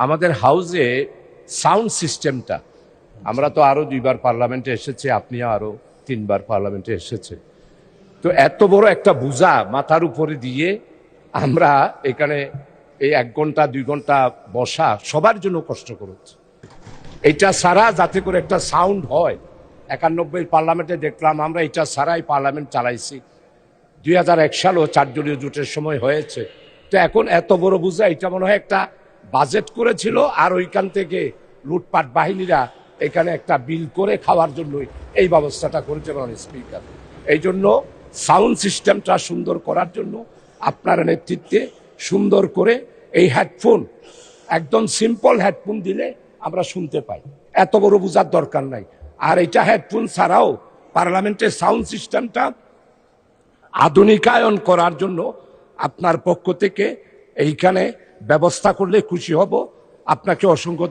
আমাদের হাউসে সাউন্ড সিস্টেমটা, আমরা তো আরো 2বার পার্লামেন্টে এসেছি, আপনিও আরো 3বার পার্লামেন্টে এসেছে, তো এত বড় একটা বোঝা মাথার উপরে দিয়ে আমরা এখানে এই 1 ঘন্টা 2 ঘন্টা বসা সবার জন্য কষ্টকর হচ্ছে। এটা ছাড়া যাতে করে একটা সাউন্ড হয়, 91 পার্লামেন্টে দেখলাম আমরা এটা ছাড়াই পার্লামেন্ট চালাইছি। 2001 সালও 4 দলীয় জোটের সময় হয়েছে। তো এখন এত বড় বোঝা, এটা মনে হয় একটা বাজেট করেছিল আর ওইখান থেকে লুটপাট বাহিনীরা এখানে একটা বিল করে খাওয়ার জন্যই এই ব্যবস্থাটা করেছে মাননীয় স্পিকার। এই জন্য সাউন্ড সিস্টেমটা সুন্দর করার জন্য আপনার নেতৃত্বে সুন্দর করে এই হেডফোন, একদম সিম্পল হেডফোন দিলে আমরা শুনতে পাই, এত বড় বোঝার দরকার নাই। আর এটা হেডফোন ছাড়াও পার্লামেন্টের সাউন্ড সিস্টেমটা আধুনিকায়ন করার জন্য আপনার পক্ষ থেকে এইখানে ব্যবস্থা করলে খুশি হব। আপনাকে অসংখ্য